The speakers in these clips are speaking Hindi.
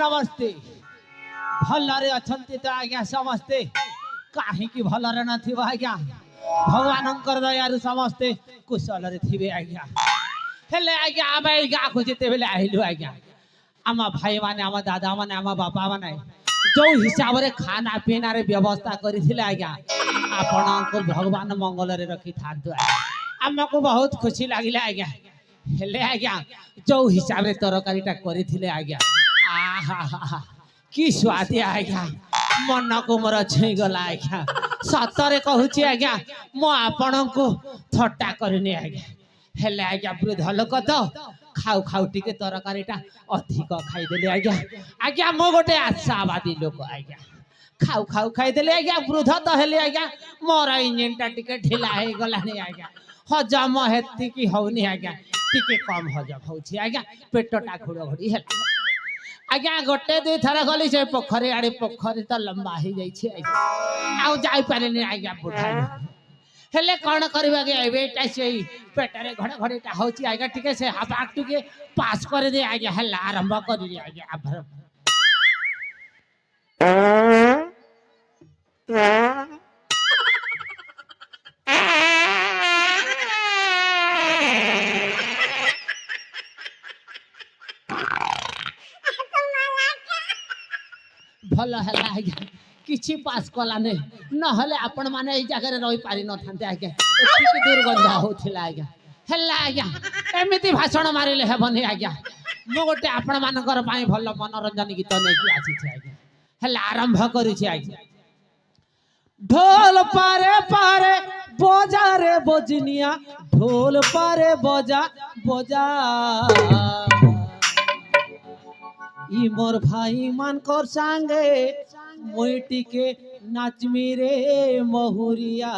नमस्ते भलरे अछंती तो आज्ञा समस्ते काहे की भलरे न थिबो आज्ञा भगवानंकर दयारु समस्ते कुशल रे थिबे आज्ञा हेले आज्ञा आबे गा खोजते बेले आइलु आज्ञा आमा भाई माने आमा दादा माने आमा बापा माने जो हिसाब रे खाना पीना रे व्यवस्था करिथिले आज्ञा आपण को भगवान मंगल रे रखी थांतु आमा को बहुत खुशी लागिला आज्ञा हेले आज्ञा जो हिसाब रे तरकारीटा करिथिले आज्ञा आहा की स्वादी आज्ञा मन को मोर छई गला आज्ञा सतरे कहूची आज्ञा मो आपण को थट्टा करनी आज्ञा हेले आज्ञा वृद्ध लोक तो खाऊ खाऊ टिके तरकारीटा अधिक खाईदेले आज्ञा आज्ञा मो गोटे आशावादी लोक आज्ञा खाऊ खाऊ खाईदेले आज्ञा वृद्ध तो हेले आज्ञा मोर इंजिनटा टिके ढिला हे गलानी आज्ञा हजम हेती की होनी आज्ञा टिके कम हजम होची आज्ञा पेटटा घोड़ घोड़ी हेला आज्ञा गोटे दुई थर गली से पोखरी आड़े पोखरी तो लंबा ही जाइछे आज्ञा आउ जाई पारेनी आज्ञा बुढ़ा हेले कौन करबा गे एबेटा से पेटरे घड़ घड़ीटा होची आज्ञा टिके से हाथ टुके पास कर दे आज्ञा हेला आरंभ कर दे आज्ञा आभर भल है आज्ञा किछि पास कला ने न हले आपण माने ए जगह रे रही पारि न थांते आज्ञा एति दुर्गंध होथिला आज्ञा हेला आज्ञा एमिति भाषण मारिले हेबनी आज्ञा मो गोटे आपण मानकर पाई भल मनोरंजन गीत नै कि आछि छै आज्ञा हेला आरंभ करू छै आज्ञा ढोल पारे पारे बजा रे बजनिया ढोल पारे बजा बजा ई मोर भाई मान कर संगे मुई टिके नाचमी रे महुरिया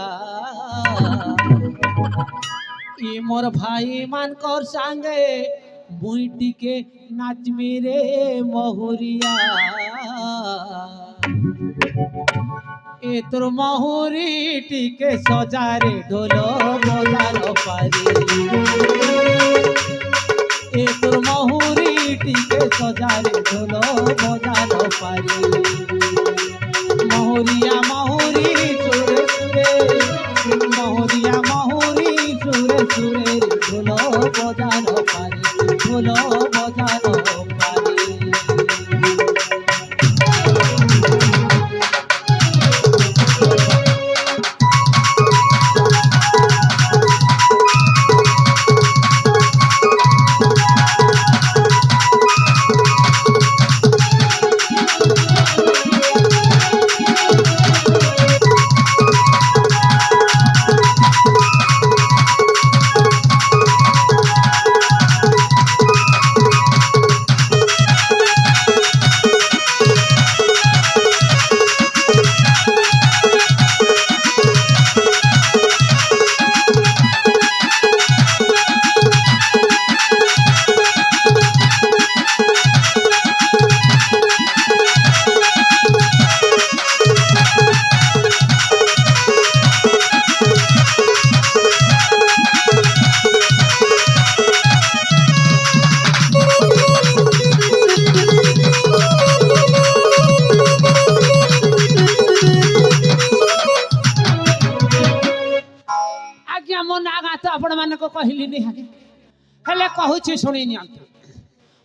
ई मोर भाई मान कर संगे मुई टिके नाचमी रे महुरिया ए तोर महुरी टिके सजारे ढोलो बजालो पारी ए तोर महुरी टिके सजारे ढोलो बजालो पारी महुरिया महुरी सुरे सुरे महुरिया महुरी सुरे सुरे ढोलो बजालो पारी ढोलो बजालो पारी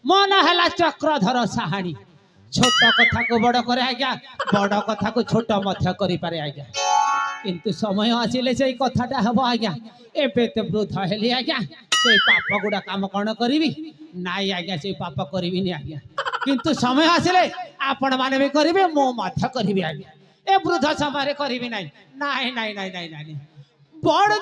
मन है चक्रधर साहानी छोट कथा को बड़ करे आज्ञा बड़ कथा को छोट मध्य करि पारे आज्ञा किंतु समय आसिले से कथाटा हबो आज्ञा एबे ते वृद्ध हेली आज्ञा से पाप गुडा काम कोन करिवि नाइ आज्ञा से पाप करिवि नि आज्ञा किंतु समय आसिले आपण माने भी करिवे मो मध्य करिवि आज्ञा ए वृद्ध समय रे करिवि नाइ नाइ नाइ नाइ नाइ नाइ बड़